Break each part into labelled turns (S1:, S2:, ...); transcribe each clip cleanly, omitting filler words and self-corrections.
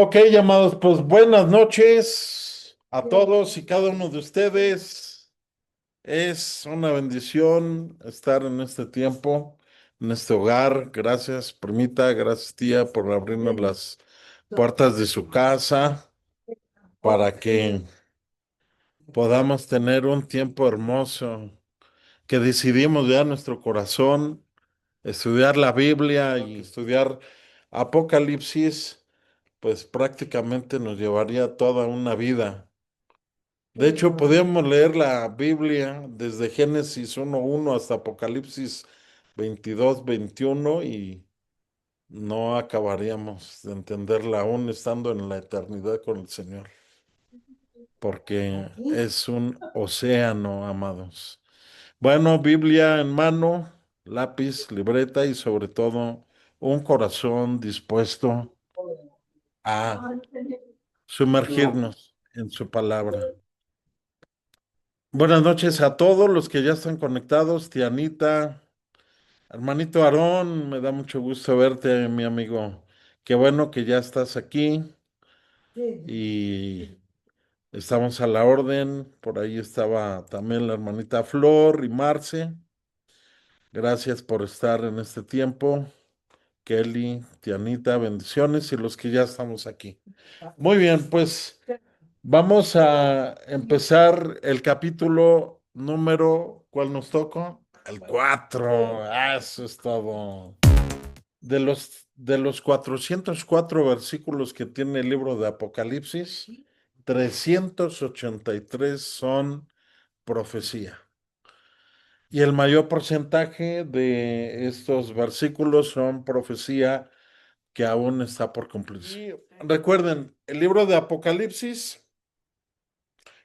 S1: Ok, llamados, pues buenas noches a todos y cada uno de ustedes. Es una bendición estar en este tiempo, en este hogar. Gracias, primita, gracias, tía, por abrirnos las puertas de su casa para que podamos tener un tiempo hermoso, que decidimos ya nuestro corazón, estudiar la Biblia y estudiar Apocalipsis, pues prácticamente nos llevaría toda una vida. De hecho, podríamos leer la Biblia desde Génesis 1:1 hasta Apocalipsis 22:21 y no acabaríamos de entenderla aún estando en la eternidad con el Señor, porque es un océano, amados. Bueno, Biblia en mano, lápiz, libreta y sobre todo un corazón dispuesto a sumergirnos en su palabra. Buenas noches a todos los que ya están conectados, tía Anita, hermanito Aarón, me da mucho gusto verte, mi amigo. Qué bueno que ya estás aquí y estamos a la orden. Por ahí estaba también la hermanita Flor y Marce. Gracias por estar en este tiempo. Kelly, tía Anita, bendiciones y los que ya estamos aquí. Muy bien, pues vamos a empezar el capítulo número, ¿cuál nos tocó? El 4. Eso es todo. De los 404 versículos que tiene el libro de Apocalipsis, 383 son profecía. Y el mayor porcentaje de estos versículos son profecía que aún está por cumplirse. Y recuerden, el libro de Apocalipsis,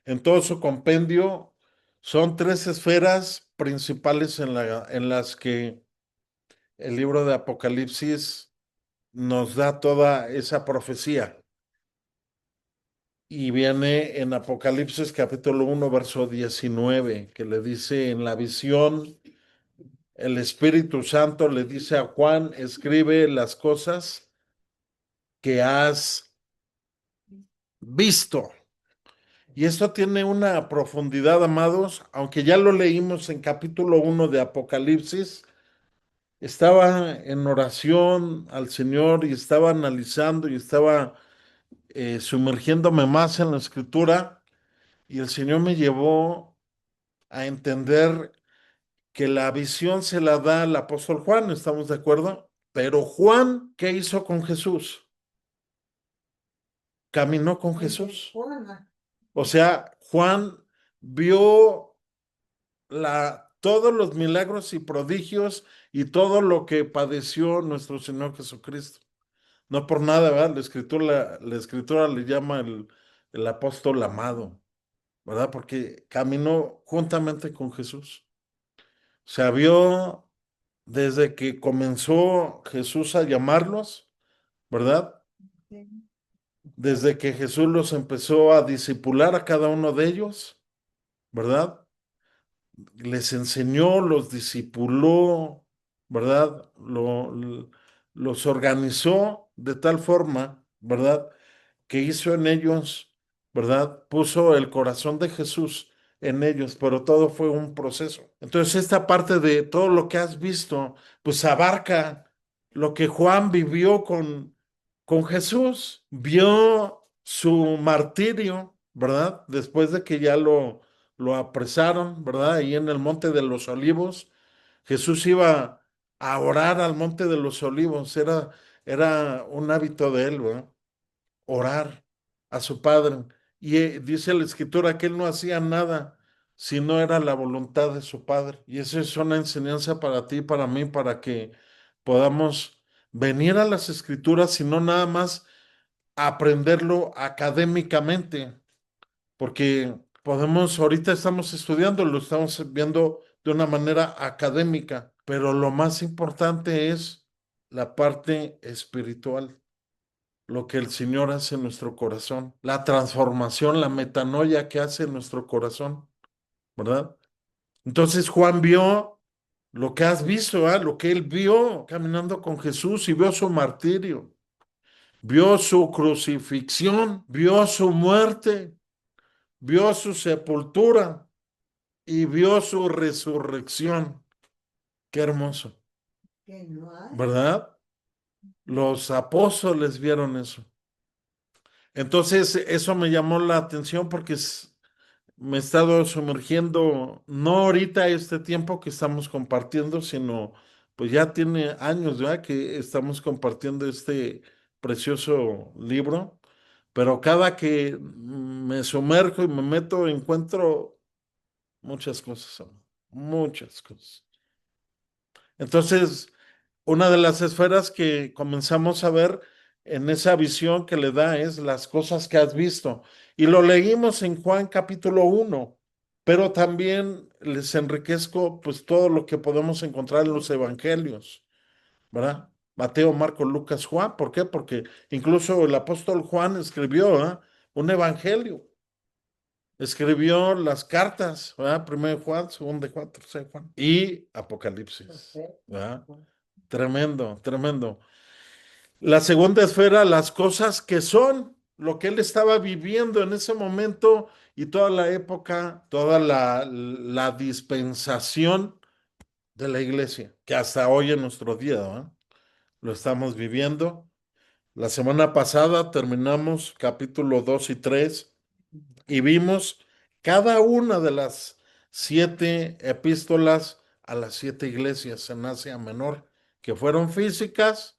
S1: en todo su compendio, son tres esferas principales en las que el libro de Apocalipsis nos da toda esa profecía. Y viene en Apocalipsis capítulo 1 verso 19 que le dice en la visión, el Espíritu Santo le dice a Juan, escribe las cosas que has visto. Y esto tiene una profundidad, amados, aunque ya lo leímos en capítulo 1 de Apocalipsis, estaba en oración al Señor y estaba analizando y estaba sumergiéndome más en la escritura y el Señor me llevó a entender que la visión se la da al apóstol Juan, ¿estamos de acuerdo? Pero Juan, ¿qué hizo con Jesús? Caminó con Jesús. O sea, Juan vio todos los milagros y prodigios y todo lo que padeció nuestro Señor Jesucristo. No por nada, ¿verdad? La escritura le llama el apóstol amado, ¿verdad? Porque caminó juntamente con Jesús. O sea, vio desde que comenzó Jesús a llamarlos, ¿verdad? Desde que Jesús los empezó a discipular a cada uno de ellos, ¿verdad? Les enseñó, los discipuló, ¿verdad? Los organizó de tal forma, ¿verdad? Que hizo en ellos, ¿verdad? Puso el corazón de Jesús en ellos, pero todo fue un proceso. Entonces, esta parte de todo lo que has visto, pues abarca lo que Juan vivió con Jesús. Vio su martirio, ¿verdad? Después de que ya lo apresaron, ¿verdad? Ahí en el Monte de los Olivos. Jesús iba a orar al Monte de los Olivos, era un hábito de él, ¿verdad? Orar a su Padre. Y dice la Escritura que él no hacía nada si no era la voluntad de su Padre. Y eso es una enseñanza para ti, para mí, para que podamos venir a las Escrituras y no nada más aprenderlo académicamente, porque ahorita estamos estudiando, lo estamos viendo de una manera académica, pero lo más importante es la parte espiritual, lo que el Señor hace en nuestro corazón, la transformación, la metanoia que hace en nuestro corazón, ¿verdad? Entonces Juan vio lo que has visto, ¿ah? Lo que él vio caminando con Jesús y vio su martirio. vio su crucifixión, vio su muerte, vio su sepultura y vio su resurrección. Qué hermoso, ¿verdad? Los apóstoles vieron eso. Entonces, eso me llamó la atención porque me he estado sumergiendo, no ahorita este tiempo que estamos compartiendo, sino pues ya tiene años, ¿verdad? Que estamos compartiendo este precioso libro, pero cada que me sumerjo y me meto, encuentro muchas cosas, muchas cosas. Entonces, una de las esferas que comenzamos a ver en esa visión que le da es las cosas que has visto. Y lo leímos en Juan capítulo 1, pero también les enriquezco pues todo lo que podemos encontrar en los evangelios, ¿verdad? Mateo, Marcos, Lucas, Juan. ¿Por qué? Porque incluso el apóstol Juan escribió, ¿verdad? Un evangelio. Escribió las cartas, ¿verdad? Primero de Juan, segundo de Juan, tercero de Juan y Apocalipsis, ¿verdad? Tremendo, tremendo. La segunda esfera, las cosas que son, lo que él estaba viviendo en ese momento y toda la época, toda la dispensación de la iglesia, que hasta hoy en nuestro día, ¿verdad? Lo estamos viviendo. La semana pasada terminamos capítulo 2 y 3 y vimos cada una de las 7 epístolas a las 7 iglesias en Asia Menor, que fueron físicas,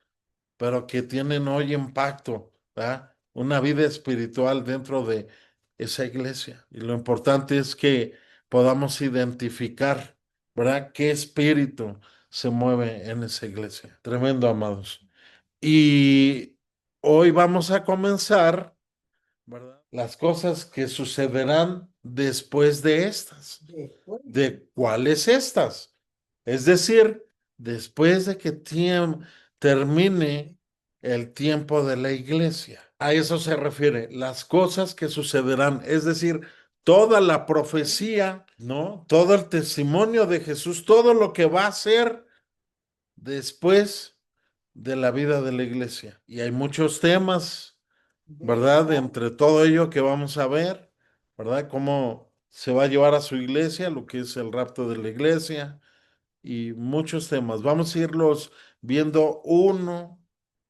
S1: pero que tienen hoy impacto, ¿verdad? Una vida espiritual dentro de esa iglesia. Y lo importante es que podamos identificar, ¿verdad? ¿Qué espíritu se mueve en esa iglesia? Tremendo, amados. Y hoy vamos a comenzar, ¿verdad? Las cosas que sucederán después de estas. ¿De cuáles estas? Es decir, después de que termine el tiempo de la iglesia. A eso se refiere, las cosas que sucederán, es decir, toda la profecía, ¿no? Todo el testimonio de Jesús, todo lo que va a hacer después de la vida de la iglesia. Y hay muchos temas, ¿verdad? Entre todo ello que vamos a ver, ¿verdad? Cómo se va a llevar a su iglesia, lo que es el rapto de la iglesia y muchos temas. Vamos a irlos viendo uno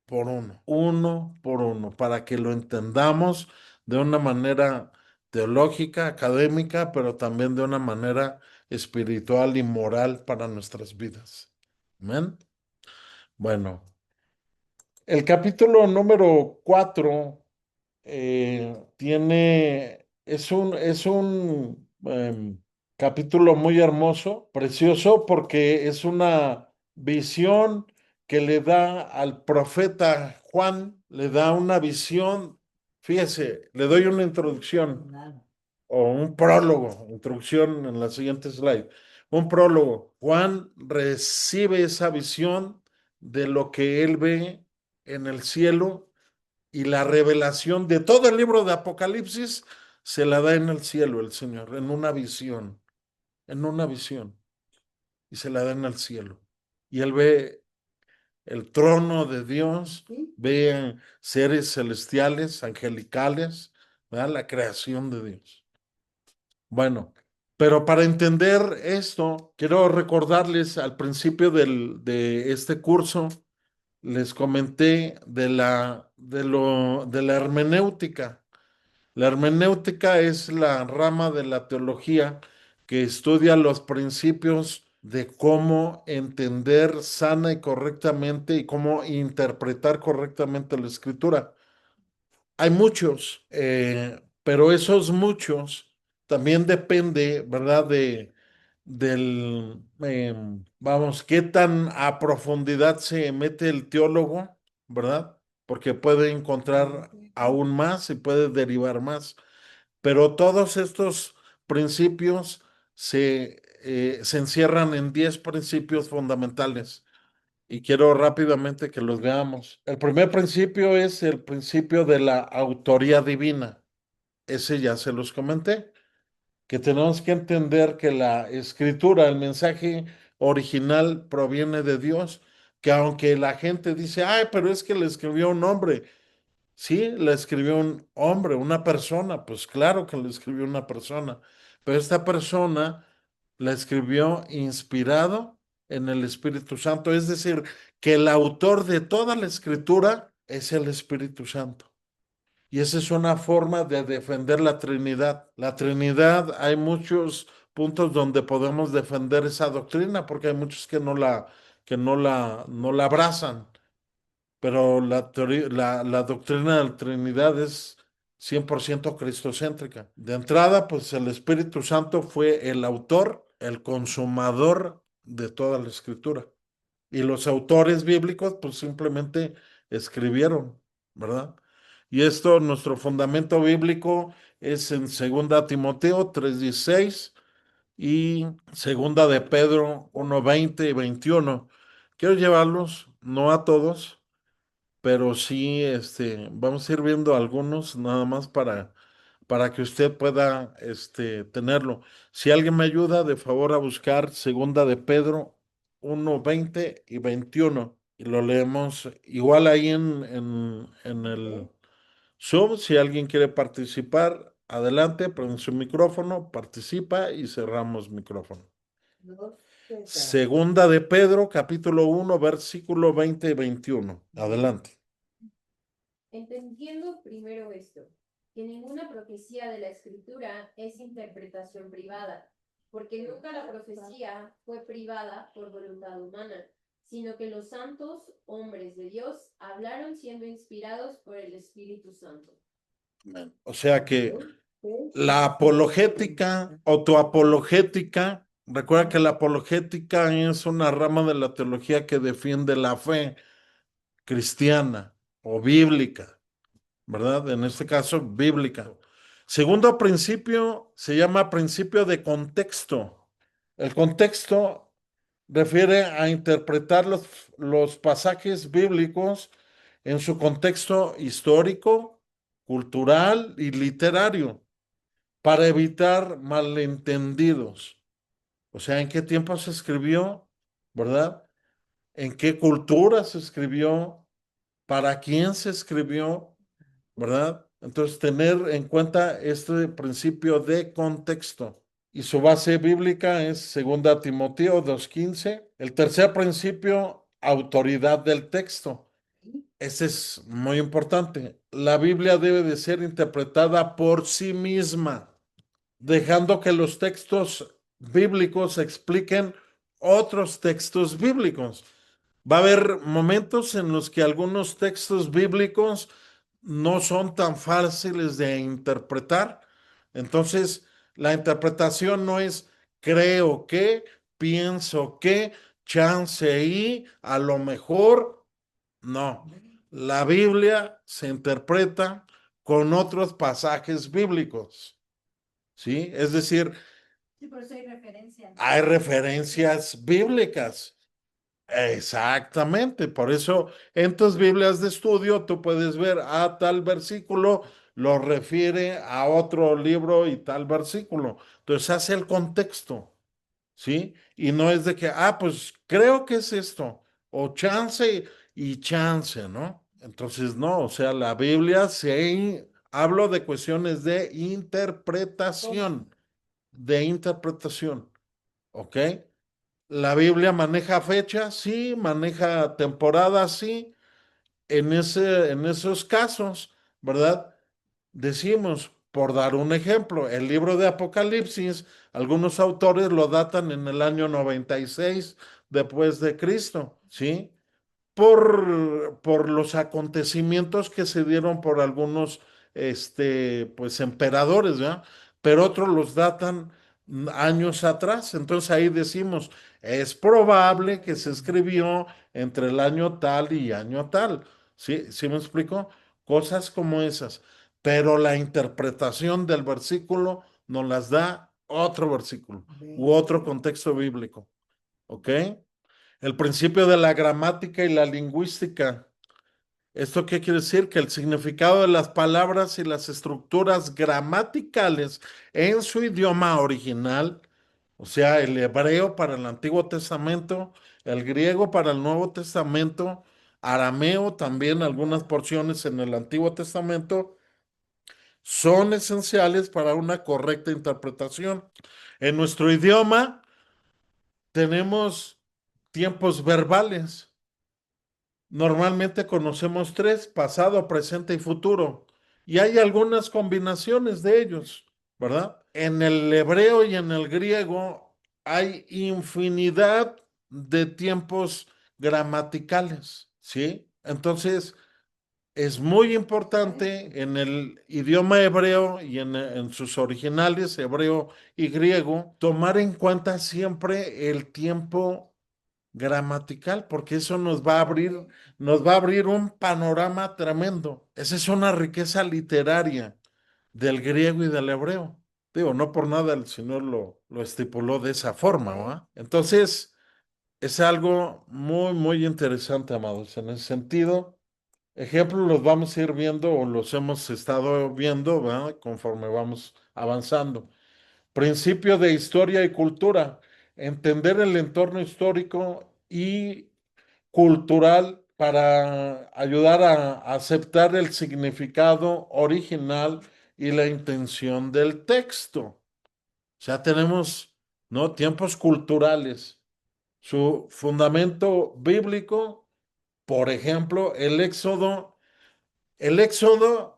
S1: por uno, para que lo entendamos de una manera teológica, académica, pero también de una manera espiritual y moral para nuestras vidas. Amén. Bueno, el capítulo número 4 es un capítulo muy hermoso, precioso, porque es una visión que le da al profeta Juan, le da una visión, fíjese, le doy una introducción o un prólogo, introducción en la siguiente slide, un prólogo. Juan recibe esa visión de lo que él ve en el cielo y la revelación de todo el libro de Apocalipsis se la da en el cielo el Señor, en una visión, y se la da en el cielo. Y él ve el trono de Dios, ve seres celestiales, angelicales, ¿verdad? La creación de Dios. Bueno, pero para entender esto, quiero recordarles al principio de este curso, les comenté de la hermenéutica. La hermenéutica es la rama de la teología que estudia los principios de cómo entender sana y correctamente y cómo interpretar correctamente la escritura. Hay muchos, pero esos muchos también depende, ¿verdad? Vamos, qué tan a profundidad se mete el teólogo, ¿verdad? Porque puede encontrar aún más y puede derivar más. Pero todos estos principios se encierran en 10 principios fundamentales y quiero rápidamente que los veamos. El primer principio es el principio de la autoría divina. Ese ya se los comenté, que tenemos que entender que la escritura, el mensaje original proviene de Dios, que aunque la gente dice, ay, pero es que le escribió un hombre, Sí, la escribió un hombre, una persona, pues claro que la escribió una persona, pero esta persona la escribió inspirado en el Espíritu Santo, es decir, que el autor de toda la escritura es el Espíritu Santo. Y esa es una forma de defender la Trinidad. La Trinidad, hay muchos puntos donde podemos defender esa doctrina, porque hay muchos que no la abrazan. Pero la doctrina de la Trinidad es 100% cristocéntrica. De entrada, pues el Espíritu Santo fue el autor, el consumador de toda la escritura. Y los autores bíblicos, pues simplemente escribieron, ¿verdad? Y esto, nuestro fundamento bíblico es en Segunda Timoteo 3:16 y Segunda de Pedro 1:20 y 21. Quiero llevarlos, no a todos, pero sí, vamos a ir viendo algunos nada más para que usted pueda, tenerlo. Si alguien me ayuda, de favor a buscar Segunda de Pedro 1:20 y 21 y lo leemos igual ahí en el Zoom. Si alguien quiere participar, adelante, prende su micrófono, participa y cerramos micrófono. Segunda de Pedro, capítulo 1, versículo 20 y 21. Adelante.
S2: Entendiendo primero esto, que ninguna profecía de la Escritura es interpretación privada, porque nunca la profecía fue privada por voluntad humana, sino que los santos hombres de Dios hablaron siendo inspirados por el Espíritu Santo.
S1: O sea que la apologética o tu apologética, recuerda que la apologética es una rama de la teología que defiende la fe cristiana o bíblica, ¿verdad? En este caso, bíblica. Segundo principio se llama principio de contexto. El contexto refiere a interpretar los pasajes bíblicos en su contexto histórico, cultural y literario para evitar malentendidos. O sea, ¿en qué tiempo se escribió? ¿Verdad? ¿En qué cultura se escribió? ¿Para quién se escribió? ¿Verdad? Entonces, tener en cuenta este principio de contexto. Y su base bíblica es segunda Timoteo 2:15. El tercer principio, autoridad del texto. Ese es muy importante. La Biblia debe de ser interpretada por sí misma, dejando que los textos bíblicos expliquen otros textos bíblicos. Va a haber momentos en los que algunos textos bíblicos no son tan fáciles de interpretar. Entonces, la interpretación no es creo que, pienso que, chance y, a lo mejor, no. La Biblia se interpreta con otros pasajes bíblicos. ¿Sí? Es decir,
S2: Sí, por eso hay referencias.
S1: hay referencias bíblicas. Exactamente, por eso en tus Biblias de estudio tú puedes ver a tal versículo, lo refiere a otro libro y tal versículo. Entonces hace el contexto, ¿sí? Y no es de que, pues creo que es esto, o chance y chance, ¿no? Entonces no, o sea, la Biblia hablo de cuestiones de interpretación, ¿ok? La Biblia maneja fechas, sí, maneja temporadas, sí. En esos casos, ¿verdad? Decimos, por dar un ejemplo, el libro de Apocalipsis, algunos autores lo datan en el año 96 después de Cristo, ¿sí? Por los acontecimientos que se dieron por algunos, pues, emperadores, ¿verdad? Pero otros los datan años atrás. Entonces ahí decimos, es probable que se escribió entre el año tal y año tal. ¿Sí? ¿Sí me explico? Cosas como esas. Pero la interpretación del versículo nos las da otro versículo u otro contexto bíblico. ¿Ok? El principio de la gramática y la lingüística. ¿Esto qué quiere decir? Que el significado de las palabras y las estructuras gramaticales en su idioma original, o sea, el hebreo para el Antiguo Testamento, el griego para el Nuevo Testamento, arameo, también algunas porciones en el Antiguo Testamento, son esenciales para una correcta interpretación. En nuestro idioma tenemos tiempos verbales. Normalmente conocemos tres: pasado, presente y futuro. Y hay algunas combinaciones de ellos, ¿verdad? En el hebreo y en el griego hay infinidad de tiempos gramaticales, ¿sí? Entonces, es muy importante en el idioma hebreo y en sus originales, hebreo y griego, tomar en cuenta siempre el tiempo gramatical, porque eso nos va a abrir un panorama tremendo. Esa es una riqueza literaria del griego y del hebreo. Digo, no por nada el Señor lo estipuló de esa forma, ¿va? Entonces, es algo muy, muy interesante, amados. En ese sentido, ejemplos los vamos a ir viendo o los hemos estado viendo, ¿va? Conforme vamos avanzando. Principio de historia y cultura. Entender el entorno histórico y cultural para ayudar a aceptar el significado original y la intención del texto. O sea, tenemos, ¿no? Tiempos culturales. Su fundamento bíblico, por ejemplo, el Éxodo,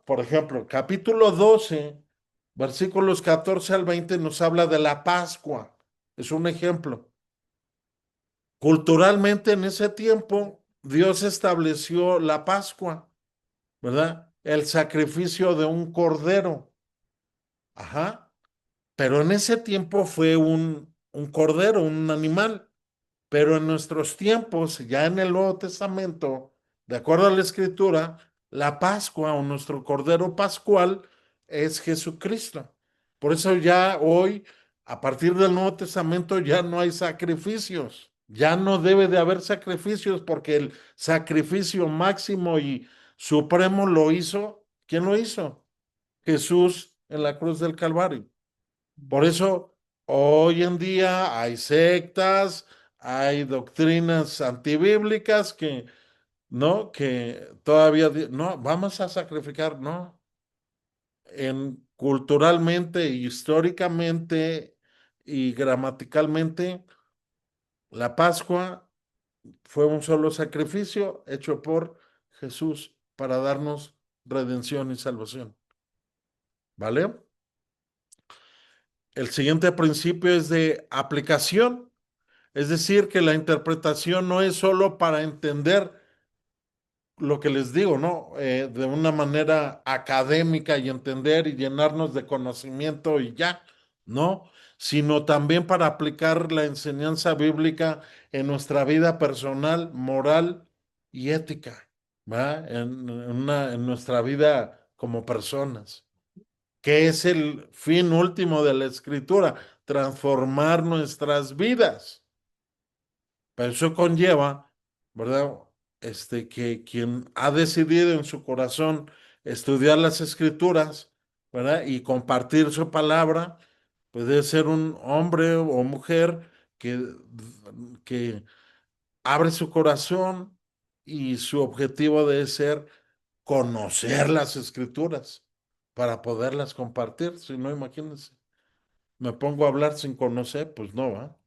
S1: por ejemplo, capítulo 12, versículos 14 al 20 nos habla de la Pascua. Es un ejemplo. Culturalmente en ese tiempo, Dios estableció la Pascua, ¿verdad? El sacrificio de un cordero. Ajá. Pero en ese tiempo fue un cordero, un animal. Pero en nuestros tiempos, ya en el Nuevo Testamento, de acuerdo a la Escritura, la Pascua o nuestro Cordero Pascual es Jesucristo. Por eso ya hoy, a partir del Nuevo Testamento, ya no hay sacrificios. Ya no debe de haber sacrificios porque el sacrificio máximo y supremo lo hizo. ¿Quién lo hizo? Jesús en la cruz del Calvario. Por eso, hoy en día hay sectas, hay doctrinas antibíblicas que, ¿no? Que todavía, no, vamos a sacrificar, no. Culturalmente, históricamente y gramaticalmente, la Pascua fue un solo sacrificio hecho por Jesús para darnos redención y salvación. ¿Vale? El siguiente principio es de aplicación. Es decir, que la interpretación no es solo para entender lo que les digo, ¿no? De una manera académica y entender y llenarnos de conocimiento y ya, ¿no? Sino también para aplicar la enseñanza bíblica en nuestra vida personal, moral y ética, ¿va? En nuestra vida como personas, que es el fin último de la escritura, transformar nuestras vidas. Pero eso conlleva, ¿verdad? Que quien ha decidido en su corazón estudiar las escrituras, ¿verdad? Y compartir su palabra, puede ser un hombre o mujer que abre su corazón y su objetivo debe ser conocer las escrituras para poderlas compartir. Si no, imagínense, me pongo a hablar sin conocer, pues no, ¿va?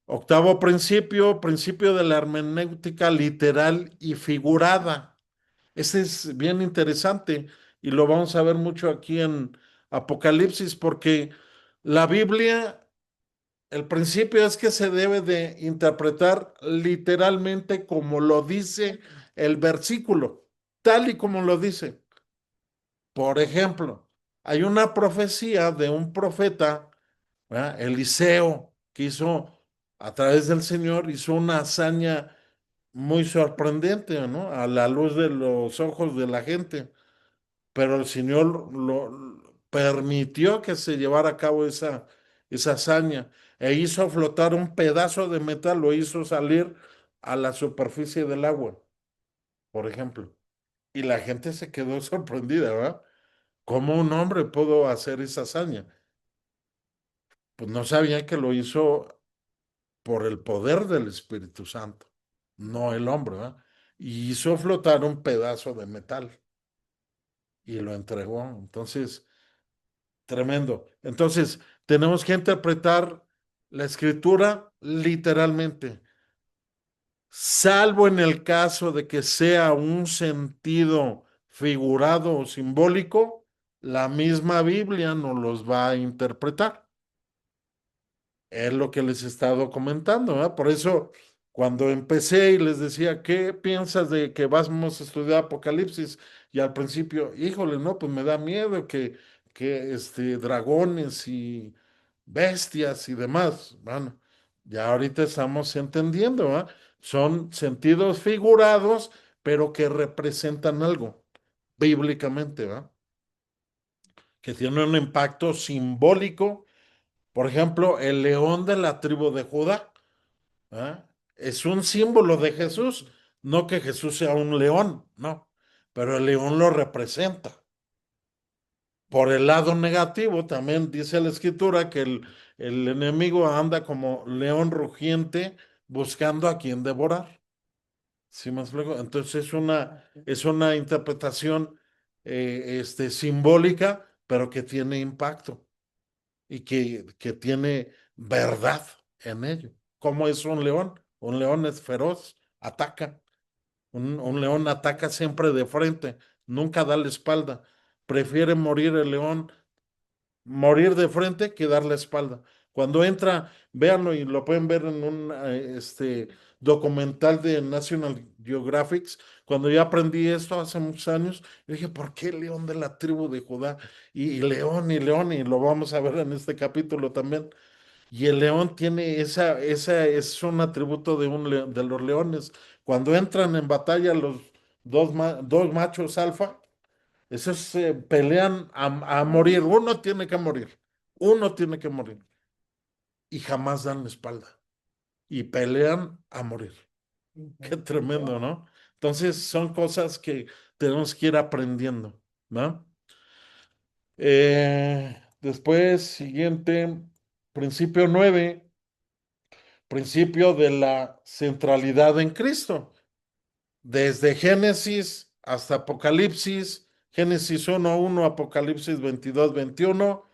S1: Octavo principio, principio de la hermenéutica literal y figurada. Este es bien interesante y lo vamos a ver mucho aquí en Apocalipsis porque la Biblia, el principio es que se debe de interpretar literalmente como lo dice el versículo, tal y como lo dice. Por ejemplo, hay una profecía de un profeta, ¿verdad? Eliseo, que hizo a través del Señor, hizo una hazaña muy sorprendente, ¿no? A la luz de los ojos de la gente, pero el Señor permitió que se llevara a cabo esa hazaña e hizo flotar un pedazo de metal, lo hizo salir a la superficie del agua, por ejemplo. Y la gente se quedó sorprendida, ¿verdad? ¿Cómo un hombre pudo hacer esa hazaña? Pues no sabían que lo hizo por el poder del Espíritu Santo. no el hombre, ¿verdad? Y hizo flotar un pedazo de metal y lo entregó. Entonces, tremendo. Entonces, tenemos que interpretar la escritura literalmente, salvo en el caso de que sea un sentido figurado o simbólico, la misma Biblia nos los va a interpretar. Es lo que les he estado comentando, ¿verdad? Por eso, cuando empecé y les decía, ¿qué piensas de que vamos a estudiar Apocalipsis? Y al principio, híjole, no, pues me da miedo que dragones y bestias y demás. Bueno, ya ahorita estamos entendiendo, ¿verdad? Son sentidos figurados, pero que representan algo bíblicamente, ¿verdad? Que tienen un impacto simbólico. Por ejemplo, el león de la tribu de Judá. ¿Ah? Es un símbolo de Jesús, no que Jesús sea un león, no, pero el león lo representa. Por el lado negativo, también dice la escritura que el enemigo anda como león rugiente buscando a quien devorar. ¿Sí me explico? Entonces es una interpretación simbólica, pero que tiene impacto y que tiene verdad en ello. ¿Cómo es un león? Un león es feroz, ataca. Un león ataca siempre de frente, nunca da la espalda. Prefiere morir el león, morir de frente que dar la espalda. Cuando entra, véanlo y lo pueden ver en un documental de National Geographic. Cuando yo aprendí esto hace muchos años, yo dije, ¿por qué león de la tribu de Judá? Y león, y lo vamos a ver en este capítulo también. Y el león tiene esa es un atributo de, de los leones. Cuando entran en batalla los dos machos alfa, esos se pelean a morir. Uno tiene que morir. Y jamás dan la espalda. Y pelean a morir. Qué tremendo, ¿no? Entonces son cosas que tenemos que ir aprendiendo, ¿no? Después, siguiente, principio 9. Principio de la centralidad en Cristo. Desde Génesis hasta Apocalipsis, Génesis 1:1, Apocalipsis 22:21,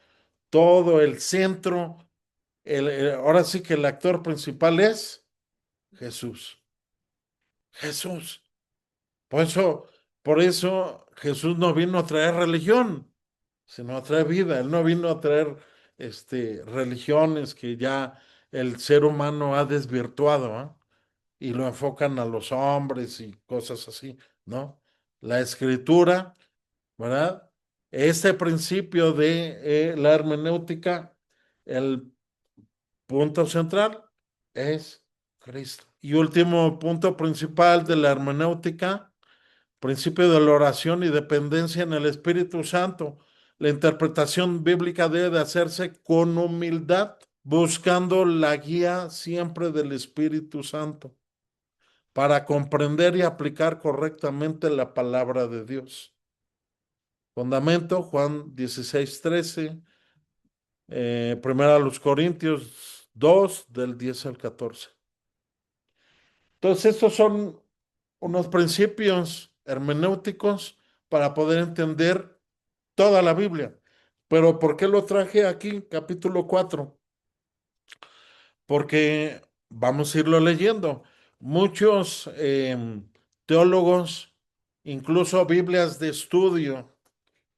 S1: todo el centro, ahora sí que el actor principal es Jesús. Jesús. Por eso, por eso Jesús no vino a traer religión, sino a traer vida. Él no vino a traer religiones que ya el ser humano ha desvirtuado, ¿ah? Y lo enfocan a los hombres y cosas así, ¿no? La escritura, ¿verdad? Este principio de la hermenéutica, el punto central es Cristo. Y último punto principal de la hermenéutica, principio de la oración y dependencia en el Espíritu Santo. La interpretación bíblica debe de hacerse con humildad, buscando la guía siempre del Espíritu Santo para comprender y aplicar correctamente la palabra de Dios. Fundamento, Juan 16:13, primera a los Corintios 2, del 10 al 14. Entonces, estos son unos principios hermenéuticos para poder entender toda la Biblia. Pero ¿por qué lo traje aquí, capítulo 4? Porque vamos a irlo leyendo. Muchos teólogos, incluso Biblias de estudio,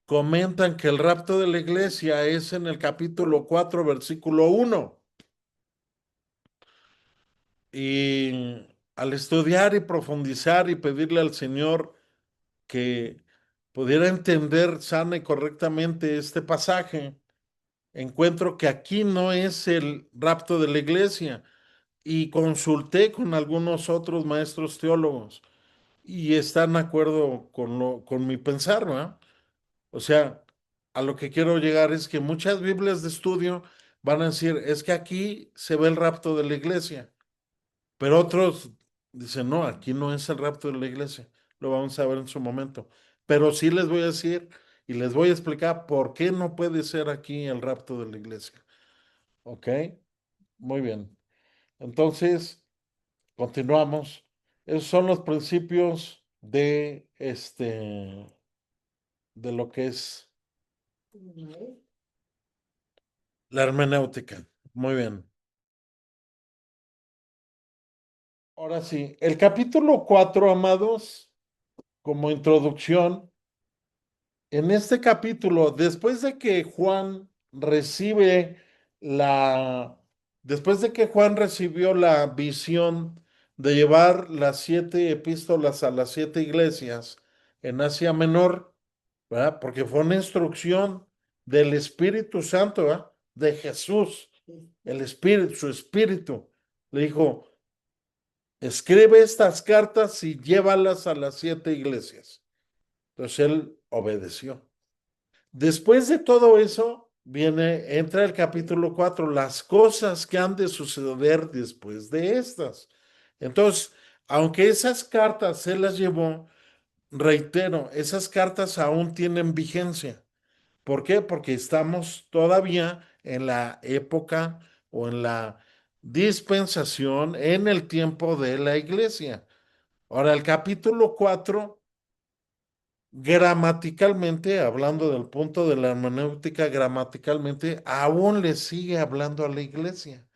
S1: comentan que el rapto de la iglesia es en el capítulo 4, versículo 1. Y al estudiar y profundizar y pedirle al Señor que pudiera entender sana y correctamente este pasaje, encuentro que aquí no es el rapto de la iglesia. Y consulté con algunos otros maestros teólogos y están de acuerdo con mi pensar, ¿verdad? O sea, a lo que quiero llegar es que muchas Biblias de estudio van a decir, es que aquí se ve el rapto de la iglesia, pero otros dicen, no, aquí no es el rapto de la iglesia, lo vamos a ver en su momento. Pero sí les voy a decir y les voy a explicar por qué no puede ser aquí el rapto de la iglesia. ¿Ok? Muy bien. Entonces, continuamos. Esos son los principios de lo que es la hermenéutica. Muy bien. Ahora sí, el capítulo 4, amados, como introducción, en este capítulo, después de que Juan recibe la, después de que Juan recibió la visión de llevar las 7 epístolas a las 7 iglesias en Asia Menor, ¿verdad? Porque fue una instrucción del Espíritu Santo, ¿verdad? De Jesús, el Espíritu, su Espíritu. Le dijo, escribe estas cartas y llévalas a las 7 iglesias. Entonces él obedeció. Después de todo eso, entra el capítulo 4, las cosas que han de suceder después de estas. Entonces, aunque esas cartas se las llevó, reitero, esas cartas aún tienen vigencia. ¿Por qué? Porque estamos todavía en la época o en la dispensación, en el tiempo de la iglesia. Ahora, el capítulo 4 gramaticalmente, hablando del punto de la hermenéutica, gramaticalmente, aún le sigue hablando a la iglesia.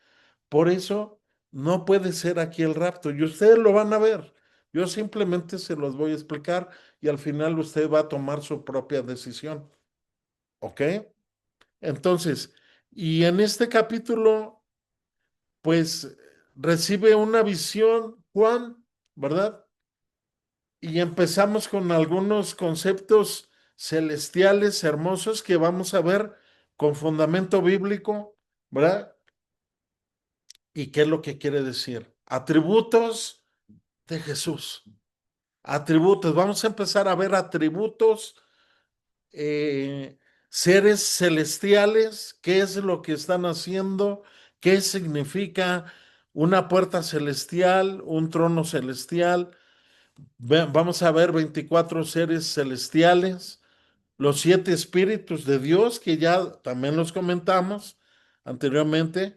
S1: Por eso no puede ser aquí el rapto. Y ustedes lo van a ver. Yo simplemente se los voy a explicar y al final usted va a tomar su propia decisión. ¿Ok? Entonces, y en este capítulo, pues recibe una visión Juan, ¿verdad? Y empezamos con algunos conceptos celestiales hermosos que vamos a ver con fundamento bíblico, ¿verdad? ¿Y qué es lo que quiere decir? Atributos de Jesús. Atributos. Vamos a empezar a ver atributos, eh, seres celestiales, qué es lo que están haciendo, qué significa una puerta celestial, un trono celestial. Vamos a ver 24 seres celestiales, los 7 espíritus de Dios, que ya también los comentamos anteriormente.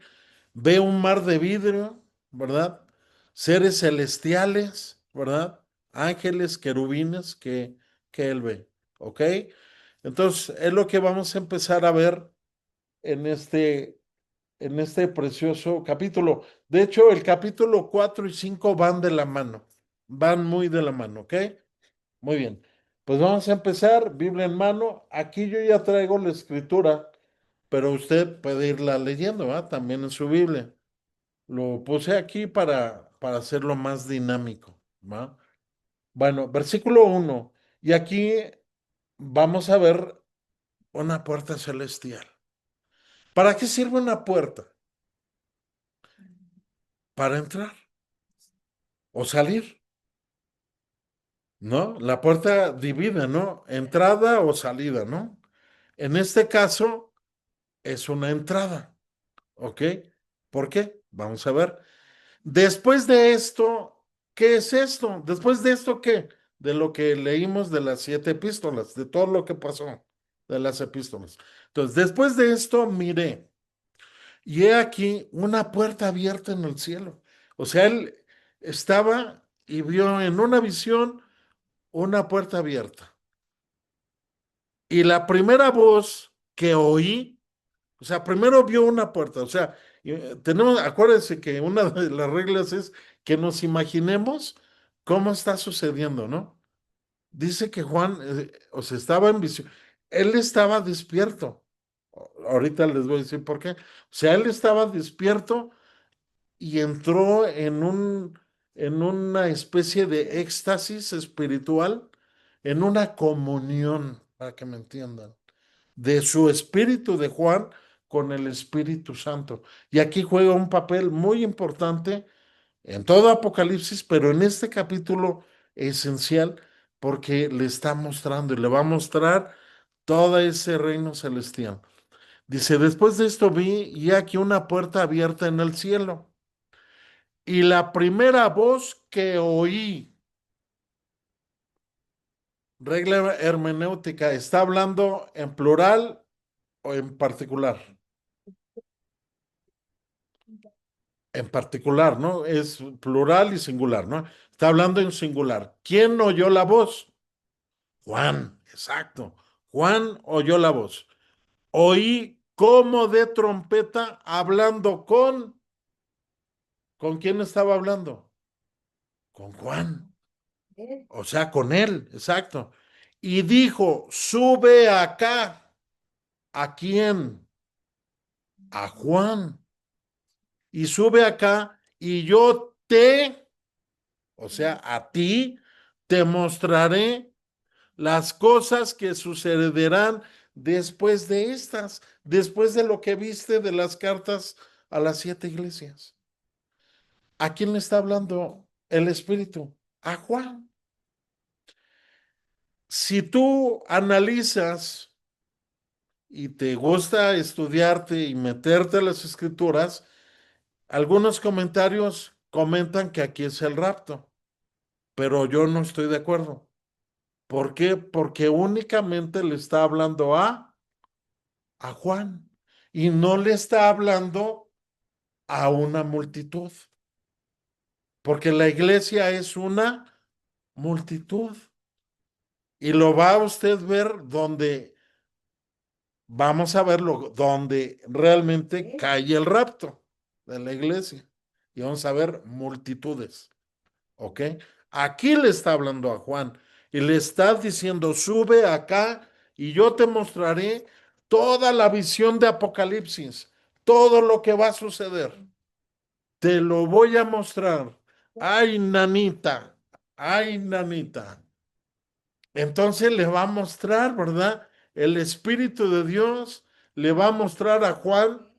S1: Ve un mar de vidrio, ¿verdad? Seres celestiales, ¿verdad? Ángeles, querubines que él ve, ¿ok? Entonces, es lo que vamos a empezar a ver en este precioso capítulo. De hecho, el capítulo 4 y 5 van de la mano, van muy de la mano, ¿ok? Muy bien. Pues vamos a empezar, Biblia en mano. Aquí yo ya traigo la escritura, pero usted puede irla leyendo, ¿va? También en su Biblia. Lo puse aquí para hacerlo más dinámico, ¿va? Bueno, versículo 1. Y aquí vamos a ver una puerta celestial. ¿Para qué sirve una puerta? Para entrar o salir, ¿no? La puerta divide, ¿no? Entrada o salida, ¿no? En este caso es una entrada, ¿ok? ¿Por qué? Vamos a ver. Después de esto, ¿qué es esto? Después de esto, ¿qué? De lo que leímos de las 7 epístolas, de todo lo que pasó de las epístolas. Entonces, después de esto, miré, y he aquí una puerta abierta en el cielo. O sea, él estaba y vio en una visión una puerta abierta. Y la primera voz que oí, o sea, primero vio una puerta, o sea, acuérdense que una de las reglas es que nos imaginemos cómo está sucediendo, ¿no? Dice que Juan, o sea, estaba en visión, él estaba despierto. Ahorita les voy a decir por qué. O sea, él estaba despierto y entró en una especie de éxtasis espiritual, en una comunión, para que me entiendan, de su espíritu de Juan con el Espíritu Santo. Y aquí juega un papel muy importante en todo Apocalipsis, pero en este capítulo esencial porque le está mostrando y le va a mostrar todo ese reino celestial. Dice, después de esto vi y aquí una puerta abierta en el cielo. Y la primera voz que oí, regla hermenéutica, ¿está hablando en plural o en particular? en particular, ¿no? Es plural y singular, ¿no? Está hablando en singular. ¿Quién oyó la voz? Juan, exacto. Juan oyó la voz. Oí como de trompeta hablando ¿con quién estaba hablando? Con Juan. O sea, con él, exacto. Y dijo, sube acá. ¿A quién? A Juan. Y sube acá y yo o sea, a ti, te mostraré las cosas que sucederán después de estas, después de lo que viste de las cartas a las 7 iglesias. ¿A quién le está hablando el Espíritu? A Juan. Si tú analizas y te gusta estudiarte y meterte a las escrituras, algunos comentarios comentan que aquí es el rapto, pero yo no estoy de acuerdo. ¿Por qué? Porque únicamente le está hablando a Juan y no le está hablando a una multitud, porque la iglesia es una multitud y lo va a usted ver donde, vamos a verlo, donde realmente cae el rapto de la iglesia y vamos a ver multitudes, ¿ok? Aquí le está hablando a Juan y le está diciendo, sube acá y yo te mostraré toda la visión de Apocalipsis, todo lo que va a suceder. Te lo voy a mostrar. Ay, nanita, ay, nanita. Entonces le va a mostrar, ¿verdad? El Espíritu de Dios le va a mostrar a Juan.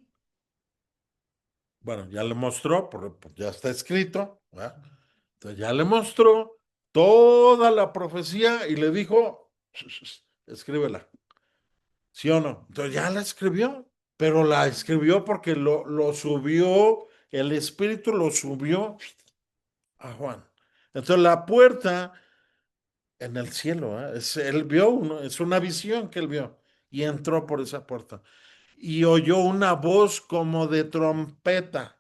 S1: Bueno, ya le mostró, porque ya está escrito, ¿verdad? Entonces ya le mostró toda la profecía y le dijo, escríbela, ¿sí o no? Entonces ya la escribió, pero la escribió porque lo subió, el Espíritu lo subió a Juan. Entonces la puerta en el cielo, ¿eh? Él vio es una visión que él vio y entró por esa puerta y oyó una voz como de trompeta.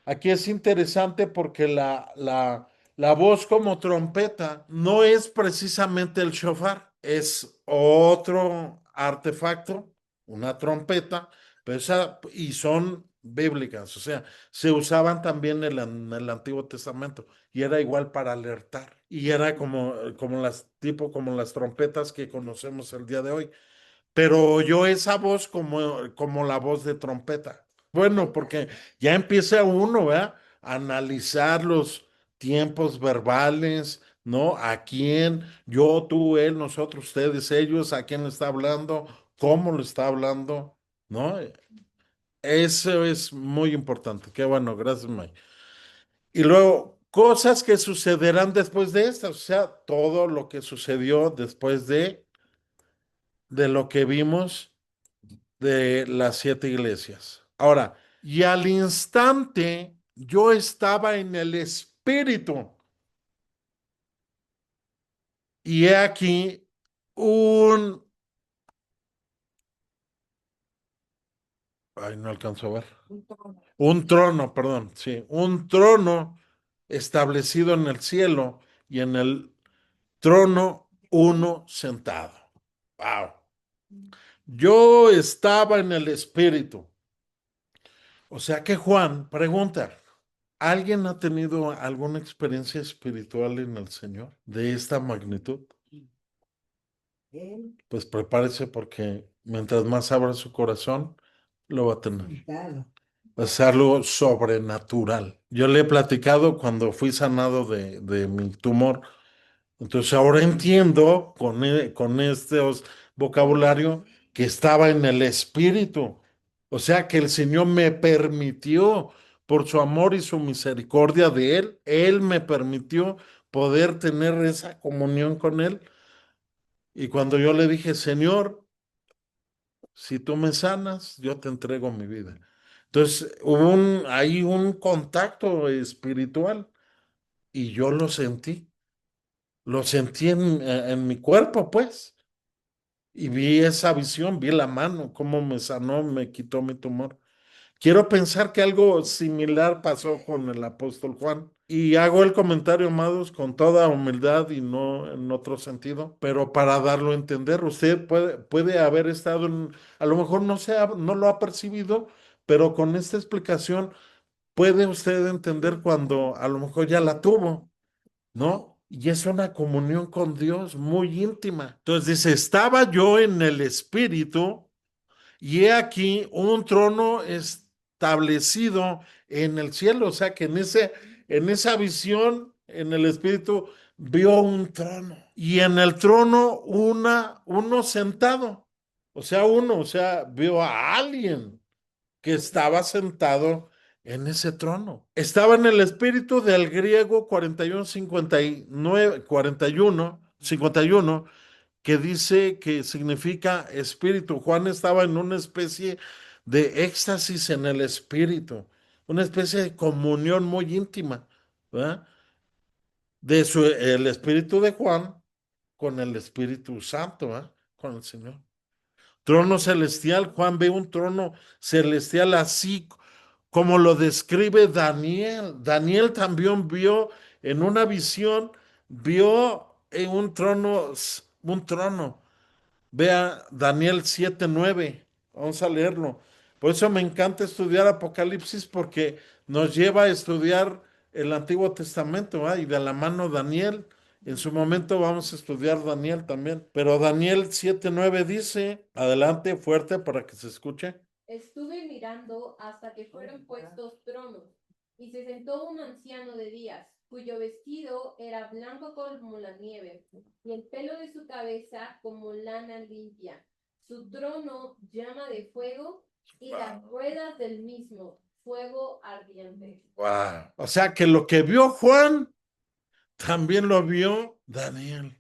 S1: Aquí es interesante porque la voz como trompeta no es precisamente el shofar, es otro artefacto, una trompeta, pero y son bíblicas, o sea, se usaban también en el Antiguo Testamento y era igual para alertar. Y era como las trompetas que conocemos el día de hoy, pero oyó esa voz como la voz de trompeta. Bueno, porque ya empieza uno, ¿verdad? A analizar los tiempos verbales, ¿no? A quién, yo, tú, él, nosotros, ustedes, ellos, a quién le está hablando, cómo le está hablando, ¿no? Eso es muy importante. Qué bueno, gracias, May. Y luego, cosas que sucederán después de estas, o sea, todo lo que sucedió después de lo que vimos de las 7 iglesias. Ahora, y al instante yo estaba en el espíritu y he aquí un, ay, no alcanzo a ver, un trono, perdón, sí, un trono establecido en el cielo y en el trono uno sentado. Wow. Yo estaba en el espíritu. O sea que Juan pregunta, ¿alguien ha tenido alguna experiencia espiritual en el Señor de esta magnitud? Pues prepárese porque mientras más abra su corazón, lo va a tener. Va a ser algo sobrenatural. Yo le he platicado cuando fui sanado de mi tumor. Entonces ahora entiendo con este vocabulario que estaba en el espíritu. O sea que el Señor me permitió, por su amor y su misericordia de Él me permitió poder tener esa comunión con Él. Y cuando yo le dije, Señor, si tú me sanas, yo te entrego mi vida. Entonces hubo ahí un contacto espiritual y yo lo sentí en mi cuerpo, pues. Y vi esa visión, vi la mano, cómo me sanó, me quitó mi tumor. Quiero pensar que algo similar pasó con el apóstol Juan. Y hago el comentario, amados, con toda humildad y no en otro sentido, pero para darlo a entender, usted puede haber estado a lo mejor no lo ha percibido, pero con esta explicación puede usted entender cuando a lo mejor ya la tuvo, ¿no? Y es una comunión con Dios muy íntima. Entonces dice, estaba yo en el Espíritu y he aquí un trono establecido en el cielo, o sea que en esa visión, en el Espíritu, vio un trono. Y en el trono uno sentado. O sea, vio a alguien que estaba sentado en ese trono. Estaba en el espíritu del griego 41 que dice que significa espíritu. Juan estaba en una especie de éxtasis en el espíritu, una especie de comunión muy íntima, ¿verdad? El espíritu de Juan con el Espíritu Santo, ¿verdad? Con el Señor. Trono celestial, Juan ve un trono celestial así como lo describe Daniel. Daniel también vio en una visión, vio en un trono. Vea Daniel 7:9. Vamos a leerlo. Por eso me encanta estudiar Apocalipsis porque nos lleva a estudiar el Antiguo Testamento, ¿va? Y de la mano Daniel. En su momento vamos a estudiar Daniel también. Pero Daniel 7:9 dice, adelante fuerte para que se escuche.
S2: Estuve mirando hasta que fueron puestos tronos, y se sentó un anciano de días, cuyo vestido era blanco como la nieve, y el pelo de su cabeza como lana limpia. Su trono llama de fuego, y las ruedas del mismo fuego ardiente.
S1: Wow. O sea que lo que vio Juan, también lo vio Daniel.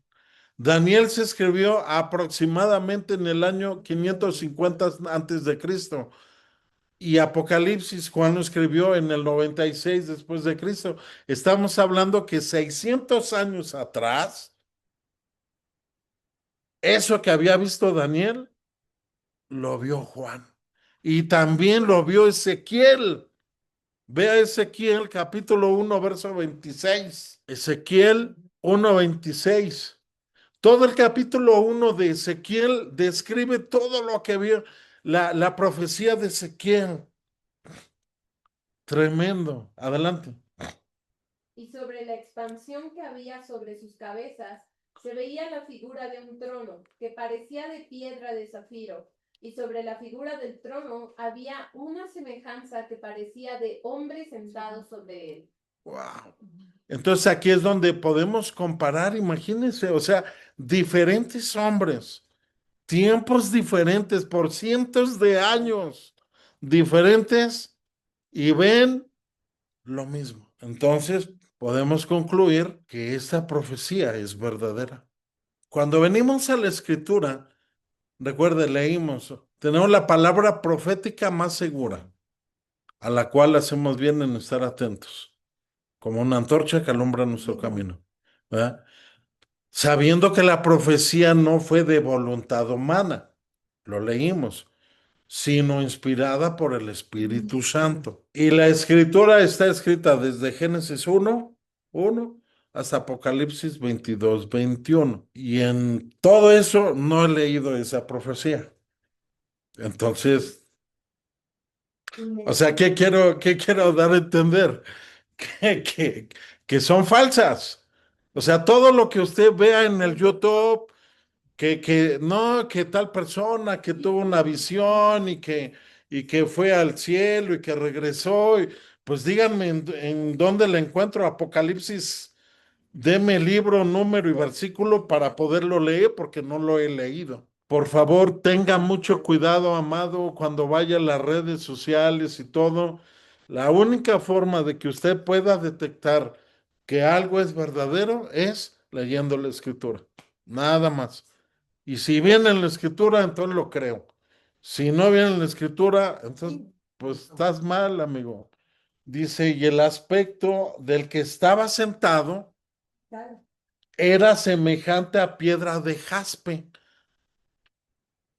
S1: Daniel se escribió aproximadamente en el año 550 antes de Cristo. Y Apocalipsis, Juan lo escribió en el 96 después de Cristo. Estamos hablando que 600 años atrás, eso que había visto Daniel, lo vio Juan. Y también lo vio Ezequiel. Vea Ezequiel capítulo 1 verso 26. Ezequiel 1:26. Todo el capítulo 1 de Ezequiel describe todo lo que vio, la profecía de Ezequiel. Tremendo. Adelante.
S2: Y sobre la expansión que había sobre sus cabezas se veía la figura de un trono que parecía de piedra de zafiro, y sobre la figura del trono había una semejanza que parecía de hombre sentado sobre él.
S1: Wow. Entonces aquí es donde podemos comparar, imagínense, o sea, diferentes hombres, tiempos diferentes, por cientos de años diferentes y ven lo mismo. Entonces podemos concluir que esta profecía es verdadera. Cuando venimos a la escritura, recuerde, leímos, tenemos la palabra profética más segura, a la cual hacemos bien en estar atentos, como una antorcha que alumbra nuestro camino, ¿verdad? Sabiendo que la profecía no fue de voluntad humana, lo leímos, sino inspirada por el Espíritu Santo. Y la escritura está escrita desde Génesis 1:1 hasta Apocalipsis 22:21. Y en todo eso no he leído esa profecía. Entonces, o sea, ¿qué quiero dar a entender? Que, que, que son falsas. O sea, todo lo que usted vea en el YouTube, que no, que tal persona que tuvo una visión y que fue al cielo y que regresó, pues díganme en dónde la encuentro, Apocalipsis, deme libro, número y versículo para poderlo leer porque no lo he leído. Por favor, tenga mucho cuidado, amado, cuando vaya a las redes sociales y todo. La única forma de que usted pueda detectar que algo es verdadero es leyendo la escritura. Nada más. Y si viene en la escritura, entonces lo creo. Si no viene en la escritura, entonces, pues estás mal, amigo. Dice, y el aspecto del que estaba sentado
S2: Claro.
S1: era semejante a piedra de jaspe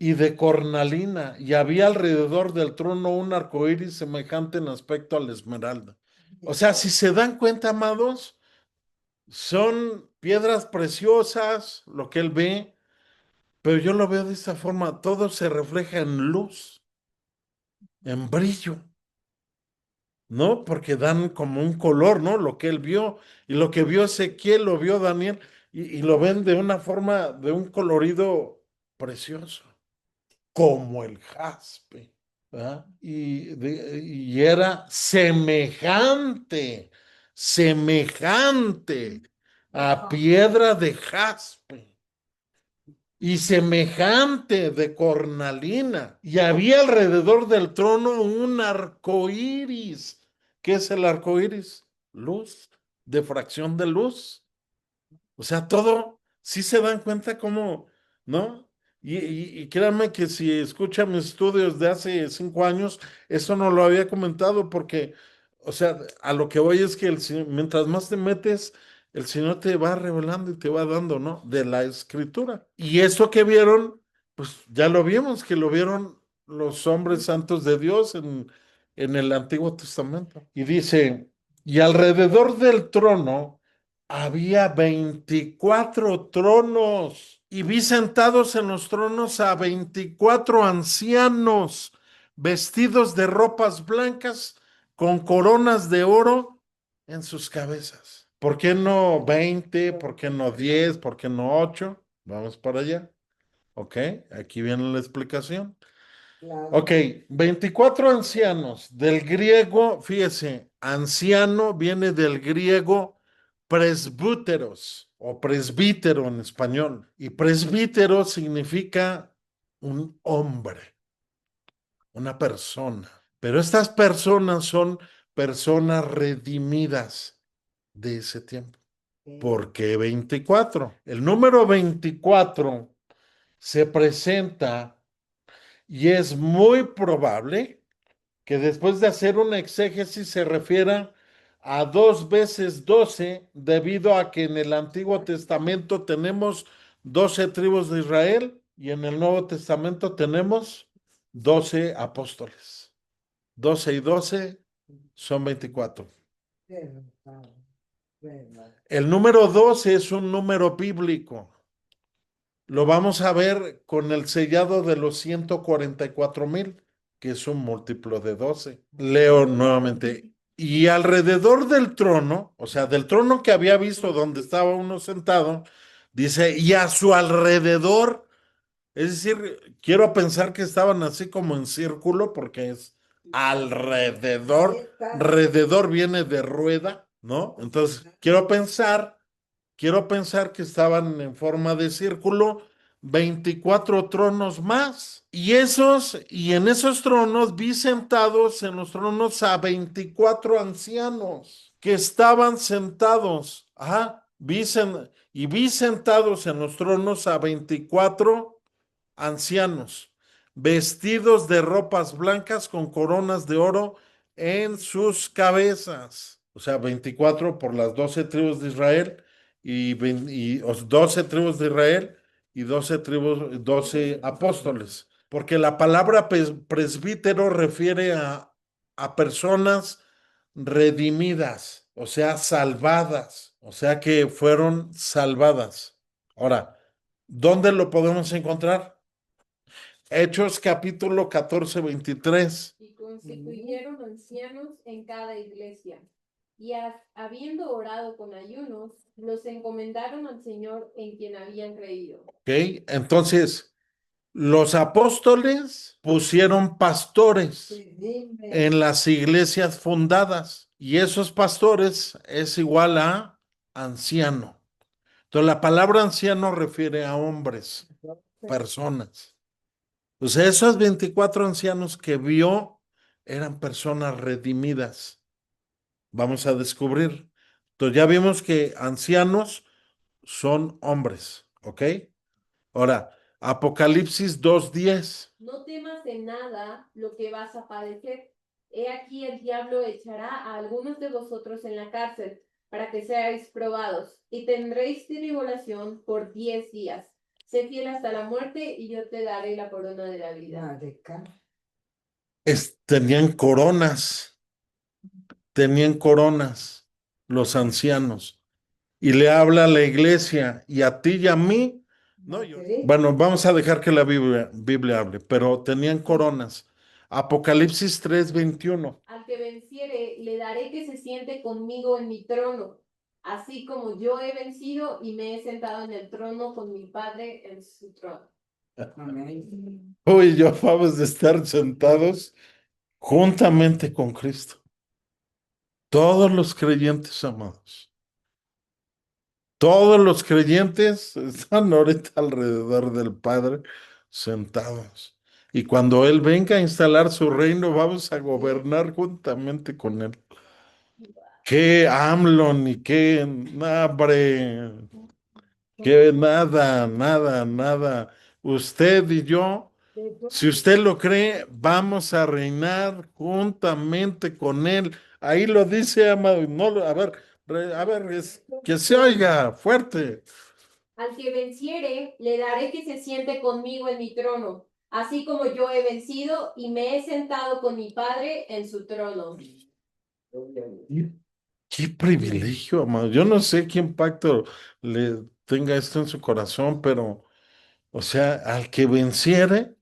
S1: y de cornalina, y había alrededor del trono un arco iris semejante en aspecto a la esmeralda. O sea, si se dan cuenta, amados, son piedras preciosas, lo que él ve, pero yo lo veo de esta forma, todo se refleja en luz, en brillo, ¿no? Porque dan como un color, ¿no? Lo que él vio, y lo que vio Ezequiel, lo vio Daniel, y lo ven de una forma, de un colorido precioso, como el jaspe, ¿verdad? Y era semejante a piedra de jaspe y semejante de cornalina. Y había alrededor del trono un arco iris. ¿Qué es el arco iris? Luz, difracción de luz. O sea, todo, sí se dan cuenta cómo, ¿no? Y créanme que si escuchan mis estudios de hace 5 años, eso no lo había comentado porque, o sea, a lo que voy es que mientras más te metes, el Señor te va revelando y te va dando, ¿no? De la escritura. Y eso que vieron, pues ya lo vimos, que lo vieron los hombres santos de Dios en el Antiguo Testamento. Y dice, y alrededor del trono había 24 tronos y vi sentados en los tronos a 24 ancianos vestidos de ropas blancas con coronas de oro en sus cabezas. ¿Por qué no 20? ¿Por qué no 10? ¿Por qué no 8? Vamos para allá. Ok, aquí viene la explicación. Ok, 24 ancianos del griego, fíjese, anciano viene del griego presbúteros o presbítero en español. Y presbítero significa un hombre, una persona. Pero estas personas son personas redimidas de ese tiempo. ¿Por qué 24? El número 24 se presenta y es muy probable que después de hacer una exégesis se refiera a 2 veces 12, debido a que en el Antiguo Testamento tenemos 12 tribus de Israel y en el Nuevo Testamento tenemos 12 apóstoles. 12 y 12 son 24. El número 12 es un número bíblico. Lo vamos a ver con el sellado de los 144,000, que es un múltiplo de 12. Leo nuevamente. Y alrededor del trono, o sea, del trono que había visto donde estaba uno sentado, dice, y a su alrededor, es decir, quiero pensar que estaban así como en círculo, porque es alrededor, alrededor viene de rueda, ¿no? Entonces, quiero pensar que estaban en forma de círculo, 24 tronos más. Y en esos tronos vi sentados en los tronos a 24 ancianos que estaban sentados. Ajá, y vi sentados en los tronos a 24 ancianos, vestidos de ropas blancas con coronas de oro en sus cabezas. O sea, 24 por las 12 tribus de Israel y 12 tribus de Israel y 12 tribus, 12 apóstoles. Porque la palabra presbítero refiere a personas redimidas, o sea, salvadas, o sea que fueron salvadas. Ahora, ¿dónde lo podemos encontrar? Hechos capítulo 14, 23.
S2: Y constituyeron ancianos en cada iglesia. Y habiendo orado con ayunos, los encomendaron al Señor en quien habían creído.
S1: ¿Ok? Entonces, los apóstoles pusieron pastores en las iglesias fundadas y esos pastores es igual a anciano. Entonces, la palabra anciano refiere a hombres, personas. O sea, esos 24 ancianos que vio eran personas redimidas. Vamos a descubrir. Entonces, ya vimos que ancianos son hombres, ¿ok? Ahora, Apocalipsis 2:10.
S2: No temas en nada lo que vas a padecer. He aquí el diablo echará a algunos de vosotros en la cárcel para que seáis probados y tendréis tribulación por 10 días. Sé fiel hasta la muerte y yo te daré la corona de la vida.
S3: Madre cara.
S1: Tenían coronas los ancianos. Y le habla a la iglesia y a ti y a mí. No, bueno, vamos a dejar que la Biblia hable, pero tenían coronas. Apocalipsis 3:21.
S2: Al que venciere, le daré que se siente conmigo en mi trono, así como yo he vencido y me he sentado en el trono con mi Padre en su trono.
S3: Amén.
S1: Hoy y yo vamos a estar sentados juntamente con Cristo. Todos los creyentes amados. Todos los creyentes están ahorita alrededor del Padre sentados. Y cuando Él venga a instalar su reino, vamos a gobernar juntamente con Él. Qué AMLO ni qué hambre, que nada, nada, nada. Usted y yo, si usted lo cree, vamos a reinar juntamente con Él. Ahí lo dice, amado. No, a ver, que se oiga fuerte.
S2: Al que venciere, le daré que se siente conmigo en mi trono, así como yo he vencido y me he sentado con mi Padre en su trono.
S1: Qué privilegio, amado. Yo no sé qué impacto le tenga esto en su corazón, pero, o sea, al que venciere,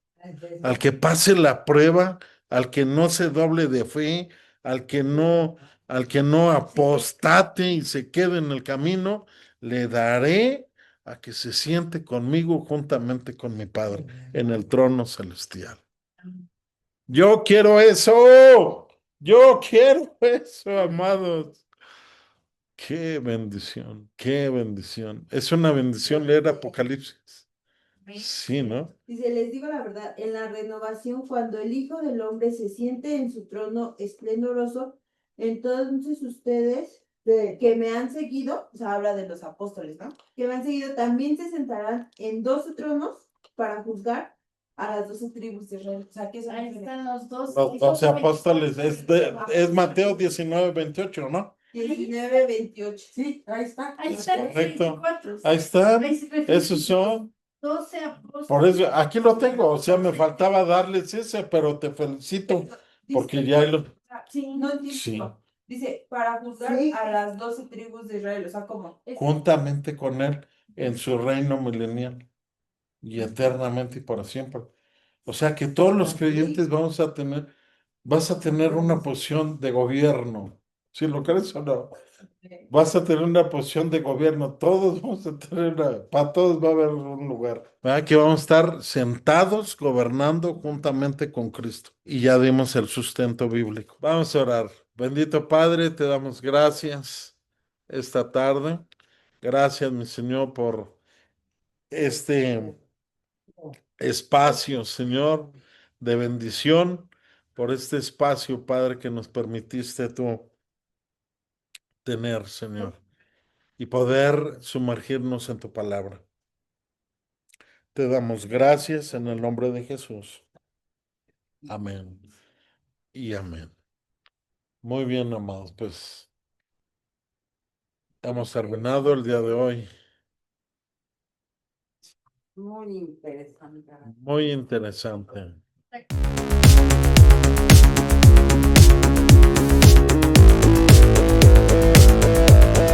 S1: al que pase la prueba, al que no se doble de fe, al que no apostate y se quede en el camino, le daré a que se siente conmigo juntamente con mi Padre en el trono celestial. Yo quiero eso. Yo quiero eso, amados. Qué bendición, qué bendición. Es una bendición leer Apocalipsis. Sí, ¿no?
S4: Dice, les digo la verdad, en la renovación, cuando el Hijo del Hombre se siente en su trono esplendoroso, entonces ustedes que me han seguido, o sea, habla de los apóstoles, ¿no? Que me han seguido, también se sentarán en 12 tronos para juzgar a las 12 tribus de Israel. O sea, que
S3: Ahí están los dos.
S1: Los 12 apóstoles, es Mateo 19:28, ¿no?
S4: 19, 28.
S3: Sí, ahí está. Ahí
S1: Es
S3: están.
S1: correcto.
S3: 24.
S1: Ahí están.
S3: Ahí se refiere.
S1: Esos son.
S3: 12 apóstoles.
S1: Por eso, aquí lo tengo. O sea, me faltaba darles ese, pero te felicito porque ya lo.
S3: Sí.
S4: No entiendo.
S1: Sí.
S4: Dice, para juzgar
S3: Sí.
S4: a las 12 tribus de Israel. O sea, ¿cómo?
S1: Juntamente con Él en su reino milenial y eternamente y para siempre. O sea que todos los creyentes vas a tener una posición de gobierno. ¿Sí lo crees o no? Vas a tener una posición de gobierno. Todos vamos a tener para todos va a haber un lugar. ¿Verdad? Que vamos a estar sentados gobernando juntamente con Cristo. Y ya dimos el sustento bíblico. Vamos a orar. Bendito Padre, te damos gracias esta tarde. Gracias, mi Señor, por este espacio, Señor, de bendición, por este espacio, Padre, que nos permitiste tú tener, Señor, y poder sumergirnos en tu palabra. Te damos gracias en el nombre de Jesús. Amén y amén. Muy bien, amados, pues hemos terminado el día de hoy.
S3: Muy interesante.
S1: Muy interesante.